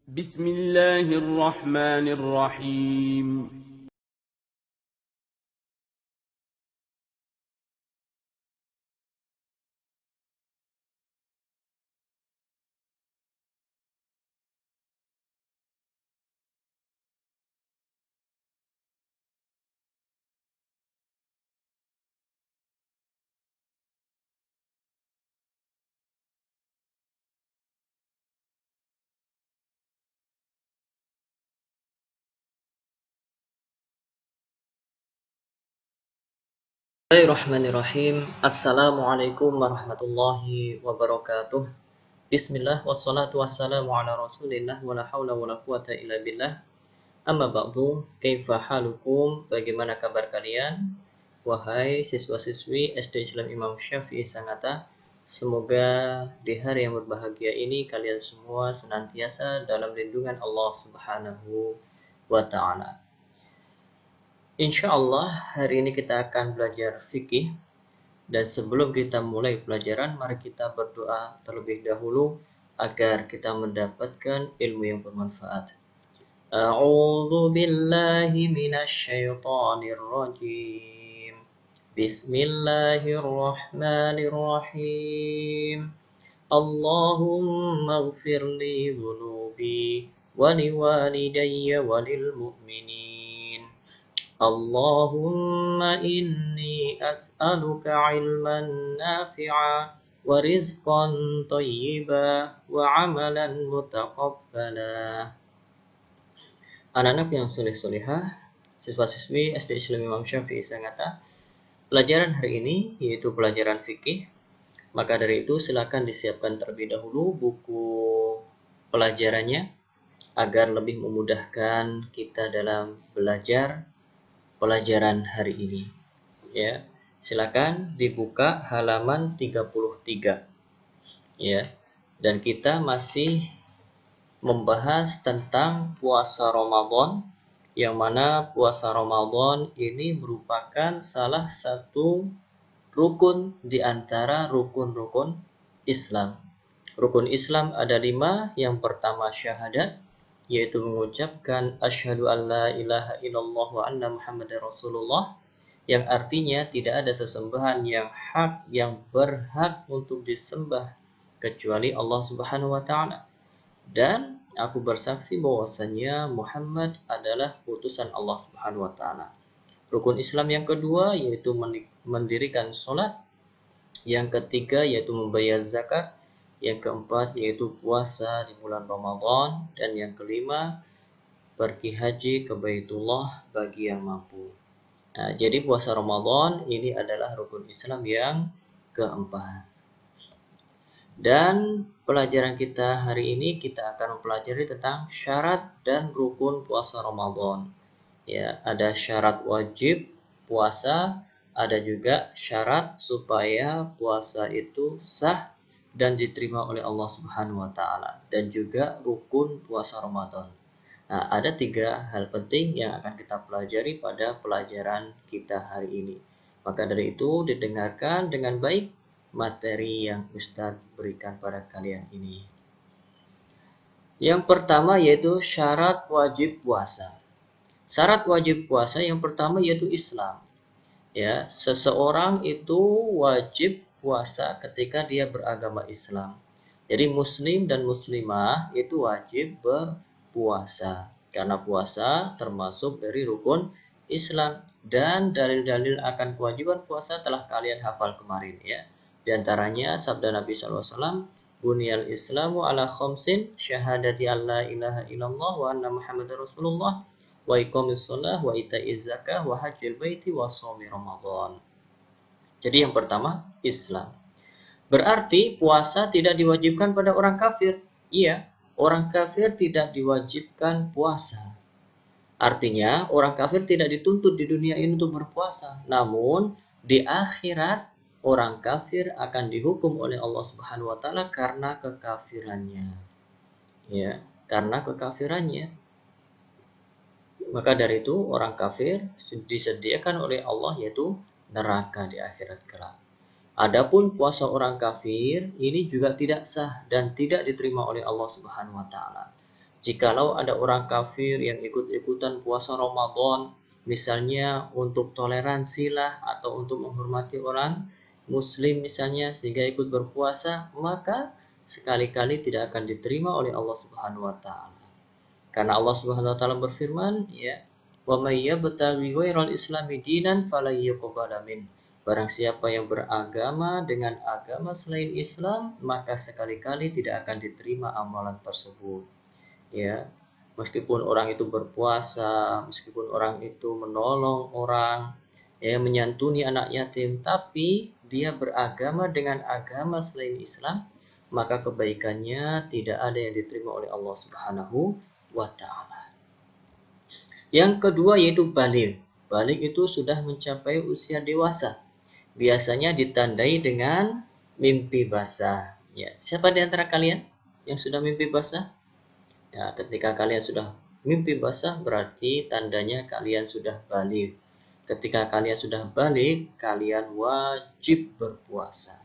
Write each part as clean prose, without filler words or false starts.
بسم الله الرحمن الرحيم. Bismillahirrahmanirrahim. Assalamualaikum warahmatullahi wabarakatuh. Bismillah wassalatu wassalamu ala rasulillah wa la hawla wa la quwata illa billah. Amma ba'du, kaifa halukum? Bagaimana kabar kalian? Wahai siswa-siswi SD Islam Imam Syafi'i Sangatta, semoga di hari yang berbahagia ini kalian semua senantiasa dalam lindungan Allah Subhanahu wa ta'ala. Insya Allah hari ini kita akan belajar fikih. Dan sebelum kita mulai pelajaran, mari kita berdoa terlebih dahulu agar kita mendapatkan ilmu yang bermanfaat. A'udzu billahi minasyaitonir rajim. Bismillahirrahmanirrahim. Allahumma ighfir li dhunubi wa liwalidayya wa lil mu'minin. Allahumma inni as'aluka ilman nafi'a wa rizqan thayyiba wa amalan mutaqabbala. Anak-anak yang soleh-solehah, siswa-siswi SD Islam Imam Syafi'i Sangatta, pelajaran hari ini yaitu pelajaran fikih. Maka dari itu silakan disiapkan terlebih dahulu buku pelajarannya agar lebih memudahkan kita dalam belajar pelajaran hari ini. Ya, silakan dibuka halaman 33. Ya. Dan kita masih membahas tentang puasa Ramadan, yang mana puasa Ramadan ini merupakan salah satu rukun di antara rukun-rukun Islam. Rukun Islam ada 5. Yang pertama syahadat, yaitu mengucapkan asyhadu an la ilaha illallah wa anna muhammadar rasulullah, yang artinya tidak ada sesembahan yang berhak untuk disembah kecuali Allah Subhanahu wa taala, dan aku bersaksi bahwasanya Muhammad adalah utusan Allah Subhanahu wa taala. Rukun Islam yang kedua yaitu mendirikan salat, yang ketiga yaitu membayar zakat, yang keempat yaitu puasa di bulan Ramadan, dan yang kelima pergi haji ke Baitullah bagi yang mampu. Nah, jadi puasa Ramadan ini adalah rukun Islam yang keempat. Dan pelajaran kita hari ini kita akan mempelajari tentang syarat dan rukun puasa Ramadan. Ya, ada syarat wajib puasa, ada juga syarat supaya puasa itu sah dan diterima oleh Allah Subhanahu wa taala, dan juga rukun puasa Ramadan. Nah, ada 3 hal penting yang akan kita pelajari pada pelajaran kita hari ini. Maka dari itu didengarkan dengan baik materi yang Ustadz berikan pada kalian ini. Yang pertama yaitu syarat wajib puasa. Syarat wajib puasa yang pertama yaitu Islam. Ya, seseorang itu wajib puasa ketika dia beragama Islam. Jadi muslim dan muslimah itu wajib berpuasa, karena puasa termasuk dari rukun Islam, dan dalil-dalil akan kewajiban puasa telah kalian hafal kemarin ya. Di antaranya sabda Nabi SAW, Bunyal Islamu ala khamsin, syahadati an la ilaha illallah wa anna Muhammadar Rasulullah, wa iqamis shalah wa ita'iz zakah wa hajjil baiti wa shaumi Ramadan. Jadi yang pertama Islam. Berarti puasa tidak diwajibkan pada orang kafir. Iya, orang kafir tidak diwajibkan puasa. Artinya orang kafir tidak dituntut di dunia ini untuk berpuasa. Namun di akhirat orang kafir akan dihukum oleh Allah Subhanahu wa taala karena kekafirannya. Ya, karena kekafirannya. Maka dari itu orang kafir disediakan oleh Allah yaitu neraka di akhirat kelak. Adapun puasa orang kafir ini juga tidak sah dan tidak diterima oleh Allah Subhanahu wa taala. Jikalau ada orang kafir yang ikut-ikutan puasa Ramadan, misalnya untuk toleransi lah atau untuk menghormati orang Muslim misalnya sehingga ikut berpuasa, maka sekali-kali tidak akan diterima oleh Allah Subhanahu wa taala. Karena Allah Subhanahu wa taala berfirman, ya, "Wa may yabtaghi ghairal islami dinan falan yuqbala min." Barang siapa yang beragama dengan agama selain Islam, maka sekali-kali tidak akan diterima amalan tersebut. Ya, meskipun orang itu berpuasa, meskipun orang itu menolong orang, ya, menyantuni anak yatim, tapi dia beragama dengan agama selain Islam, maka kebaikannya tidak ada yang diterima oleh Allah Subhanahu wa taala. Yang kedua yaitu baligh. Baligh itu sudah mencapai usia dewasa. Biasanya ditandai dengan mimpi basah. Ya, siapa di antara kalian yang sudah mimpi basah? Ya, ketika kalian sudah mimpi basah berarti tandanya kalian sudah baligh. Ketika kalian sudah baligh, kalian wajib berpuasa.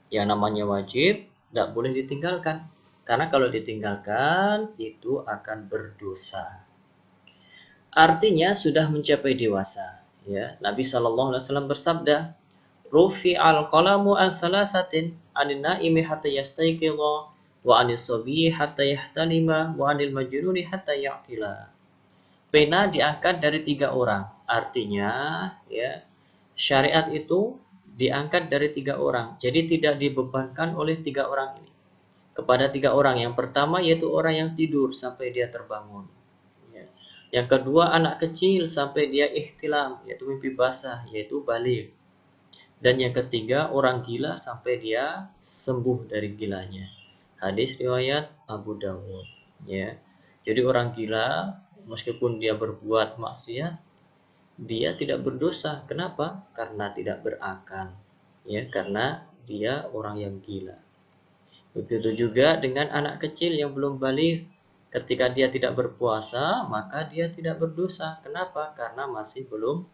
Yang namanya wajib tidak boleh ditinggalkan. Karena kalau ditinggalkan itu akan berdosa. Artinya sudah mencapai dewasa. Ya, Nabi SAW bersabda, "Rufi'al qalamu an salasatin, anin naimi hatta yastayqidha, wa anis sabiyyi hatta yahtalima, wa anil majnuni hatta yaqila." Pena diangkat dari 3 orang. Artinya, ya, syariat itu diangkat dari 3 orang. Jadi tidak dibebankan oleh 3 orang ini. Kepada 3 orang. Yang pertama yaitu orang yang tidur sampai dia terbangun. Ya. Yang kedua anak kecil sampai dia ihtilam, yaitu mimpi basah, yaitu baligh. Dan yang ketiga orang gila sampai dia sembuh dari gilanya. Hadis riwayat Abu Dawud. Ya. Jadi orang gila meskipun dia berbuat maksiat, dia tidak berdosa. Kenapa? Karena tidak berakal. Ya, karena dia orang yang gila. Begitu juga dengan anak kecil yang belum baligh. Ketika dia tidak berpuasa, maka dia tidak berdosa. Kenapa? Karena masih belum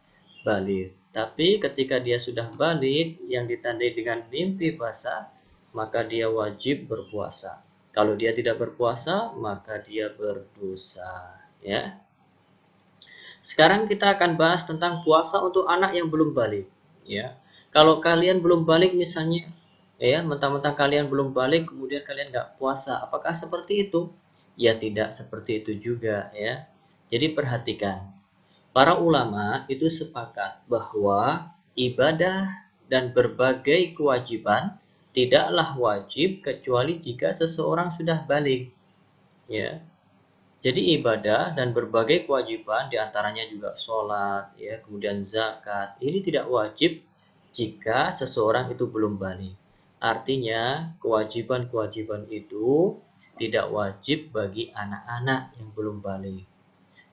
baligh. Tapi ketika dia sudah baligh yang ditandai dengan mimpi basah, maka dia wajib berpuasa. Kalau dia tidak berpuasa, maka dia berdosa. Ya. Sekarang kita akan bahas tentang puasa untuk anak yang belum baligh. Ya. Kalau kalian belum baligh misalnya, ya, mentang-mentang kalian belum baligh kemudian kalian nggak puasa, apakah seperti itu? Ya, tidak seperti itu juga, ya. Jadi perhatikan, para ulama itu sepakat bahwa ibadah dan berbagai kewajiban tidaklah wajib kecuali jika seseorang sudah baligh. Ya. Jadi ibadah dan berbagai kewajiban diantaranya juga sholat, ya, kemudian zakat, ini tidak wajib jika seseorang itu belum baligh. Artinya kewajiban-kewajiban itu tidak wajib bagi anak-anak yang belum baligh.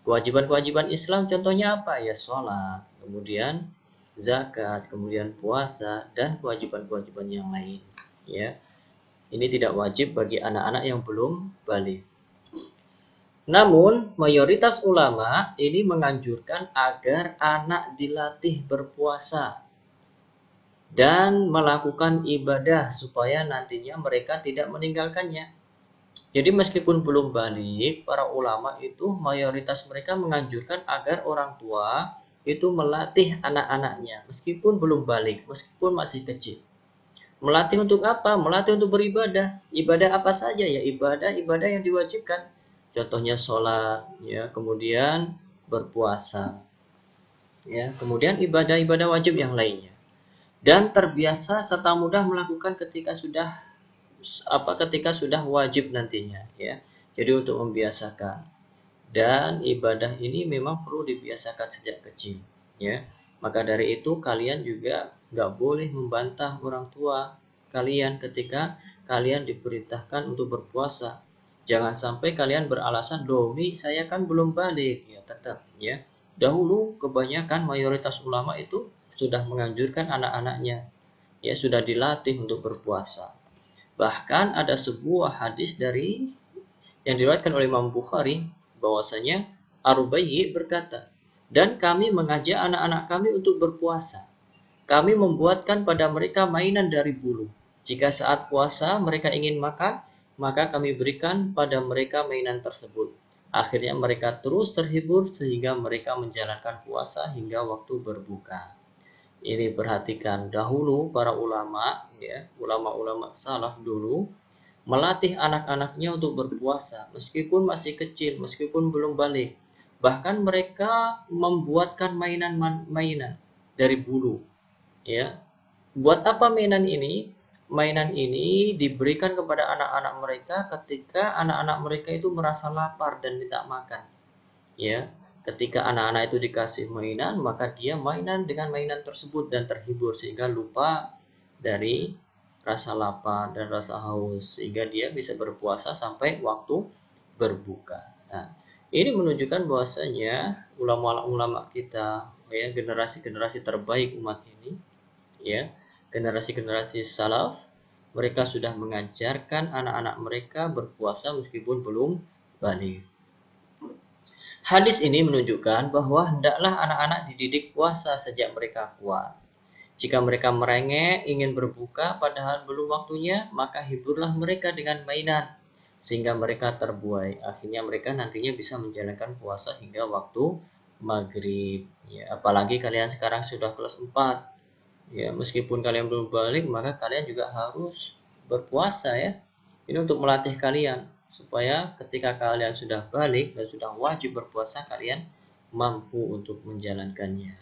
Kewajiban-kewajiban Islam contohnya apa? Ya sholat, kemudian zakat, kemudian puasa, dan kewajiban-kewajiban yang lain. Ya, ini tidak wajib bagi anak-anak yang belum baligh. Namun, mayoritas ulama ini menganjurkan agar anak dilatih berpuasa dan melakukan ibadah supaya nantinya mereka tidak meninggalkannya. Jadi meskipun belum baligh, para ulama itu mayoritas mereka menganjurkan agar orang tua itu melatih anak-anaknya meskipun belum baligh, meskipun masih kecil. Melatih untuk apa? Melatih untuk beribadah. Ibadah apa saja? Ya ibadah-ibadah yang diwajibkan. Contohnya sholat, ya, kemudian berpuasa, ya, kemudian ibadah-ibadah wajib yang lainnya. Dan terbiasa serta mudah melakukan ketika sudah wajib nantinya, ya. Jadi untuk membiasakan. Dan ibadah ini memang perlu dibiasakan sejak kecil, ya. Maka dari itu kalian juga nggak boleh membantah orang tua kalian ketika kalian diperintahkan untuk berpuasa. Jangan sampai kalian beralasan, "Loh, saya kan belum baligh." Ya, tetap, ya. Dahulu kebanyakan mayoritas ulama itu sudah menganjurkan anak-anaknya, ya, sudah dilatih untuk berpuasa. Bahkan ada sebuah hadis yang diriwayatkan oleh Imam Bukhari bahwasanya Ar-Rubayyi berkata, "Dan kami mengajak anak-anak kami untuk berpuasa. Kami membuatkan pada mereka mainan dari bulu. Jika saat puasa mereka ingin makan, maka kami berikan pada mereka mainan tersebut. Akhirnya mereka terus terhibur sehingga mereka menjalankan puasa hingga waktu berbuka. Ini perhatikan, dahulu para ulama, ya, ulama-ulama salaf dulu melatih anak-anaknya untuk berpuasa meskipun masih kecil, meskipun belum balik. Bahkan mereka membuatkan mainan-mainan dari bulu, ya. Buat apa mainan ini? Mainan ini diberikan kepada anak-anak mereka ketika anak-anak mereka itu merasa lapar dan minta makan. Ya, ketika anak-anak itu dikasih mainan, maka dia mainan dengan mainan tersebut dan terhibur sehingga lupa dari rasa lapar dan rasa haus sehingga dia bisa berpuasa sampai waktu berbuka. Nah, ini menunjukkan bahwasanya ulama-ulama kita, ya, generasi-generasi terbaik umat ini, ya, generasi-generasi salaf, mereka sudah mengajarkan anak-anak mereka berpuasa meskipun belum balik. Hadis ini menunjukkan bahwa hendaklah anak-anak dididik puasa sejak mereka kuat. Jika mereka merengek ingin berbuka padahal belum waktunya, maka hiburlah mereka dengan mainan sehingga mereka terbuai. Akhirnya mereka nantinya bisa menjalankan puasa hingga waktu maghrib. Ya, apalagi kalian sekarang sudah kelas 4. Ya, meskipun kalian belum balik, maka kalian juga harus berpuasa, ya. Ini untuk melatih kalian supaya ketika kalian sudah balik dan sudah wajib berpuasa, kalian mampu untuk menjalankannya.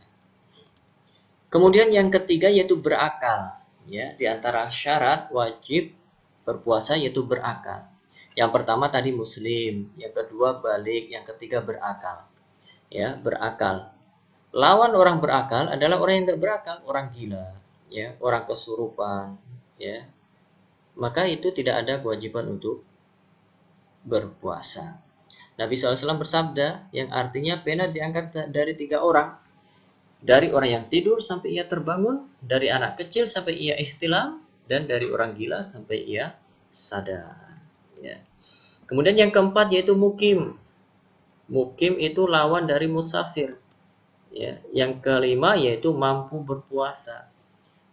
Kemudian yang ketiga yaitu berakal. Ya, di antara syarat wajib berpuasa yaitu berakal. Yang pertama tadi muslim, yang kedua balik, yang ketiga berakal. Ya, berakal. Lawan orang berakal adalah orang yang tidak berakal, orang gila, ya, orang kesurupan, ya. Maka itu tidak ada kewajiban untuk berpuasa. Nabi SAW bersabda, yang artinya pena diangkat dari 3 orang. Dari orang yang tidur sampai ia terbangun, dari anak kecil sampai ia ihtilam, dan dari orang gila sampai ia sadar. Ya. Kemudian yang keempat yaitu mukim. Mukim itu lawan dari musafir. Ya. Yang kelima yaitu mampu berpuasa.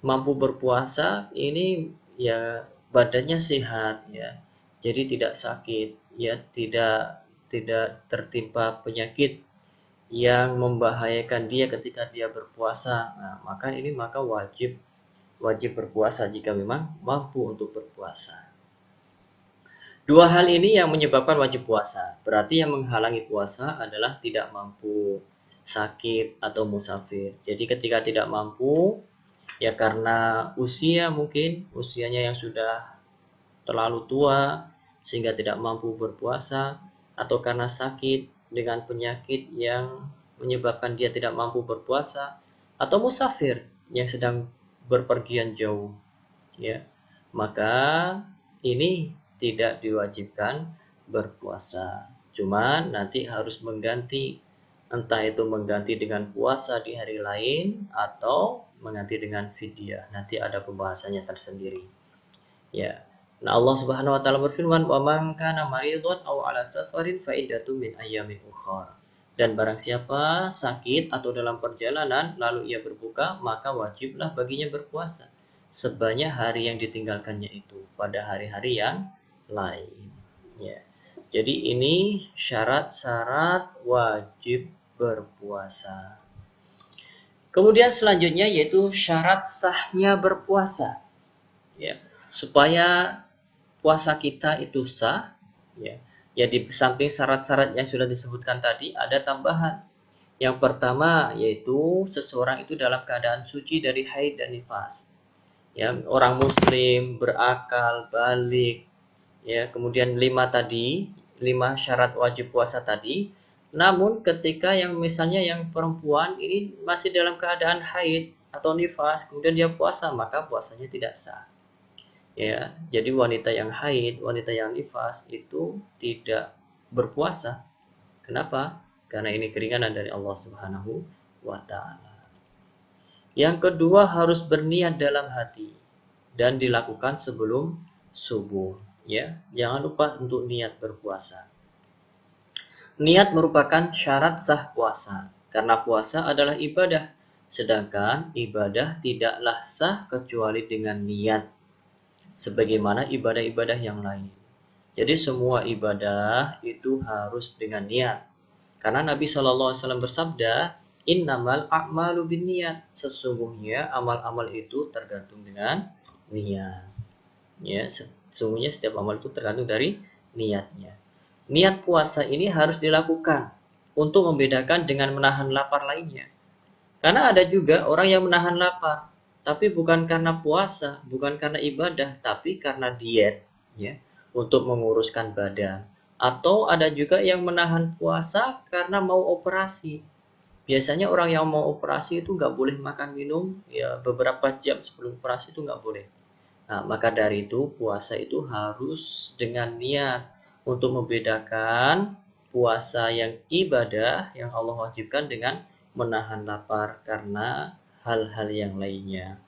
Mampu berpuasa ini ya badannya sehat, ya. Jadi tidak sakit, ya, tidak tertimpa penyakit yang membahayakan dia ketika dia berpuasa. Nah, maka wajib berpuasa jika memang mampu untuk berpuasa. Dua hal ini yang menyebabkan wajib puasa. Berarti yang menghalangi puasa adalah tidak mampu, sakit, atau musafir. Jadi ketika tidak mampu, ya karena usianya yang sudah terlalu tua sehingga tidak mampu berpuasa, atau karena sakit dengan penyakit yang menyebabkan dia tidak mampu berpuasa, atau musafir yang sedang berpergian jauh, ya, maka ini tidak diwajibkan berpuasa. Cuman nanti harus mengganti, entah itu mengganti dengan puasa di hari lain atau mengganti dengan fidyah. Nanti ada pembahasannya tersendiri. Ya. Nah, Allah Subhanahu wa taala berfirman, "Wa man kana maridun aw 'ala safarin fa iddatun min ayyamin ukhra." Dan barang siapa sakit atau dalam perjalanan lalu ia berbuka, maka wajiblah baginya berpuasa sebanyak hari yang ditinggalkannya itu pada hari-hari yang lain. Ya. Jadi ini syarat-syarat wajib berpuasa. Kemudian selanjutnya yaitu syarat sahnya berpuasa. Ya, supaya puasa kita itu sah, ya. Ya, di samping syarat-syarat yang sudah disebutkan tadi ada tambahan. Yang pertama yaitu seseorang itu dalam keadaan suci dari haid dan nifas. Ya, orang muslim berakal, balik. Ya, kemudian 5 syarat wajib puasa tadi. Namun ketika yang misalnya yang perempuan ini masih dalam keadaan haid atau nifas, kemudian dia puasa, maka puasanya tidak sah. Ya, jadi wanita yang haid, wanita yang nifas itu tidak berpuasa. Kenapa? Karena ini keringanan dari Allah Subhanahu wa taala. Yang kedua harus berniat dalam hati dan dilakukan sebelum subuh, ya. Jangan lupa untuk niat berpuasa. Niat merupakan syarat sah puasa karena puasa adalah ibadah, sedangkan ibadah tidaklah sah kecuali dengan niat sebagaimana ibadah-ibadah yang lain. Jadi semua ibadah itu harus dengan niat. Karena Nabi SAW bersabda, innamal a'malu binniyat. Sesungguhnya amal-amal itu tergantung dengan niat. Ya, sesungguhnya setiap amal itu tergantung dari niatnya. Niat puasa ini harus dilakukan untuk membedakan dengan menahan lapar lainnya. Karena ada juga orang yang menahan lapar, tapi bukan karena puasa, bukan karena ibadah, tapi karena diet, ya, untuk menguruskan badan. Atau ada juga yang menahan puasa karena mau operasi. Biasanya orang yang mau operasi itu nggak boleh makan minum, ya beberapa jam sebelum operasi itu nggak boleh. Nah, maka dari itu puasa itu harus dengan niat untuk membedakan puasa yang ibadah yang Allah wajibkan dengan menahan lapar karena hal-hal yang lainnya,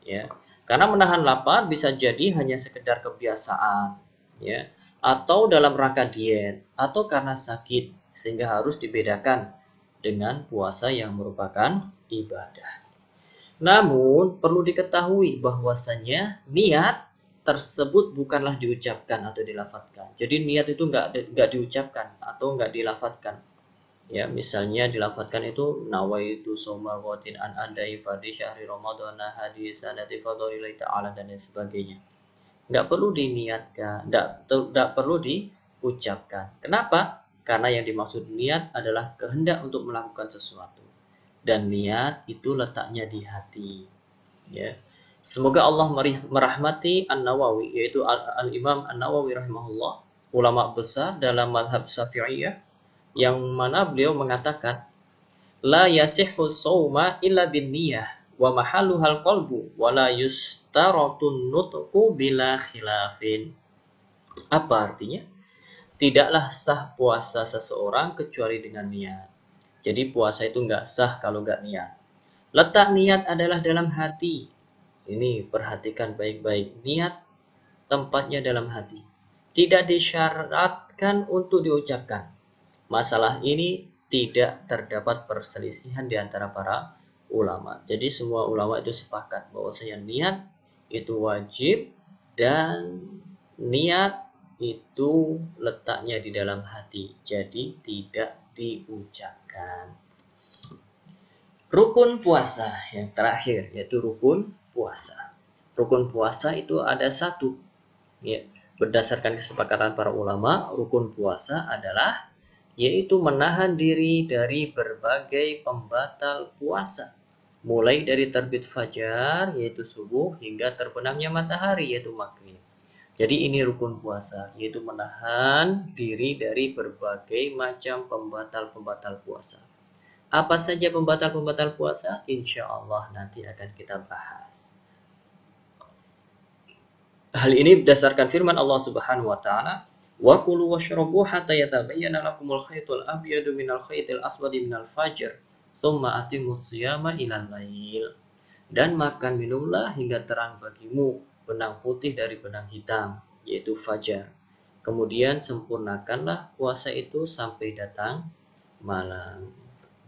ya. Karena menahan lapar bisa jadi hanya sekedar kebiasaan, ya, atau dalam rangka diet, atau karena sakit, sehingga harus dibedakan dengan puasa yang merupakan ibadah. Namun, perlu diketahui bahwasanya niat tersebut bukanlah diucapkan atau dilafadzkan. Jadi niat itu nggak diucapkan atau nggak dilafadzkan. Ya, misalnya dilafadzkan itu nawaitu soma watin an andai fadi syahri ramadhana hadis sanati fadlillahi ta'ala dan lain sebagainya. Nggak perlu diniatkan, nggak perlu diucapkan. Kenapa? Karena yang dimaksud niat adalah kehendak untuk melakukan sesuatu. Dan niat itu letaknya di hati, ya. Semoga Allah merahmati An-Nawawi, yaitu Al-Imam An-Nawawi rahimahullah, ulama besar dalam mazhab Syafi'iyah, yang mana beliau mengatakan la yasihhu shauma illa bin niyah wa mahalluhal qalbu wa la yustaratun nutqu bila khilafin. Apa artinya? Tidaklah sah puasa seseorang kecuali dengan niat. Jadi puasa itu nggak sah kalau nggak niat. Letak niat adalah dalam hati. Ini perhatikan baik-baik. Niat tempatnya dalam hati. Tidak disyaratkan untuk diucapkan. Masalah ini tidak terdapat perselisihan di antara para ulama. Jadi semua ulama itu sepakat bahwasanya niat itu wajib dan niat itu letaknya di dalam hati. Jadi tidak diucapkan. Rukun puasa yang terakhir yaitu rukun puasa. Rukun puasa itu ada satu, ya. Berdasarkan kesepakatan para ulama, rukun puasa adalah yaitu menahan diri dari berbagai pembatal puasa, mulai dari terbit fajar yaitu subuh hingga terbenamnya matahari yaitu maghrib. Jadi ini rukun puasa, yaitu menahan diri dari berbagai macam pembatal-pembatal puasa. Apa saja pembatal-pembatal puasa? Insya Allah nanti akan kita bahas. Hal ini berdasarkan firman Allah Subhanahu wa taala, "Wa kulu washrabu hatta yatabayyana lakumul khaytul abyadu minal khaytil aswadi minal fajr, tsumma atimmus shiyama ilal lail." Dan makan minumlah hingga terang bagimu benang putih dari benang hitam, yaitu fajar. Kemudian sempurnakanlah puasa itu sampai datang malam.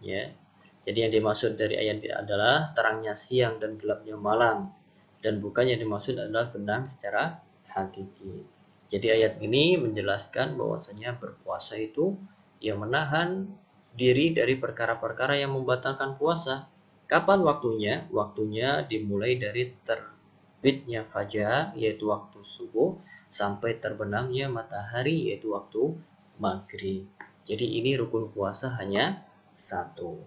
Ya. Jadi yang dimaksud dari ayat ini adalah terangnya siang dan gelapnya malam. Dan bukan yang dimaksud adalah benang secara hakiki. Jadi ayat ini menjelaskan bahwasanya berpuasa itu yang menahan diri dari perkara-perkara yang membatalkan puasa. Kapan waktunya? Waktunya dimulai dari terbitnya fajar, yaitu waktu subuh, sampai terbenamnya matahari, yaitu waktu maghrib. Jadi ini rukun puasa hanya satu,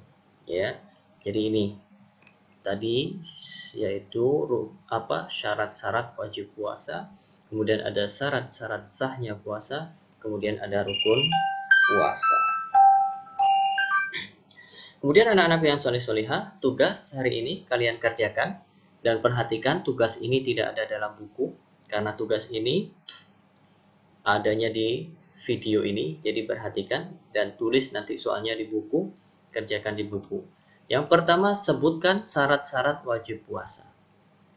ya. Jadi ini tadi yaitu syarat-syarat wajib puasa, kemudian ada syarat-syarat sahnya puasa, kemudian ada rukun puasa. Kemudian anak-anak yang soleh-solehah, tugas hari ini kalian kerjakan dan perhatikan tugas ini tidak ada dalam buku karena tugas ini adanya di video ini. Jadi perhatikan dan tulis nanti soalnya di buku, kerjakan di buku. Yang pertama, sebutkan syarat-syarat wajib puasa.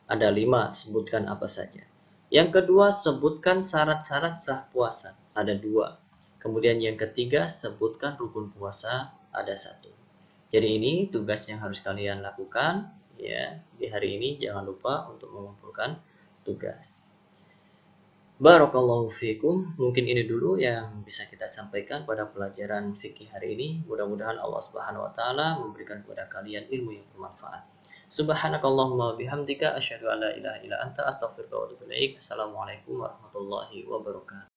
Ada 5, sebutkan apa saja. Yang kedua, sebutkan syarat-syarat sah puasa. Ada 2. Kemudian yang ketiga, sebutkan rukun puasa. Ada 1. Jadi ini tugas yang harus kalian lakukan, ya. Di hari ini jangan lupa untuk mengumpulkan tugas. Barakallahu fikum. Mungkin ini dulu yang bisa kita sampaikan pada pelajaran fikih hari ini. Mudah-mudahan Allah Subhanahu wa taala memberikan kepada kalian ilmu yang bermanfaat. Subhanakallahumma bihamdika asyhadu an la ilaha illa anta astaghfiruka wa atubu ilaik. Assalamualaikum warahmatullahi wabarakatuh.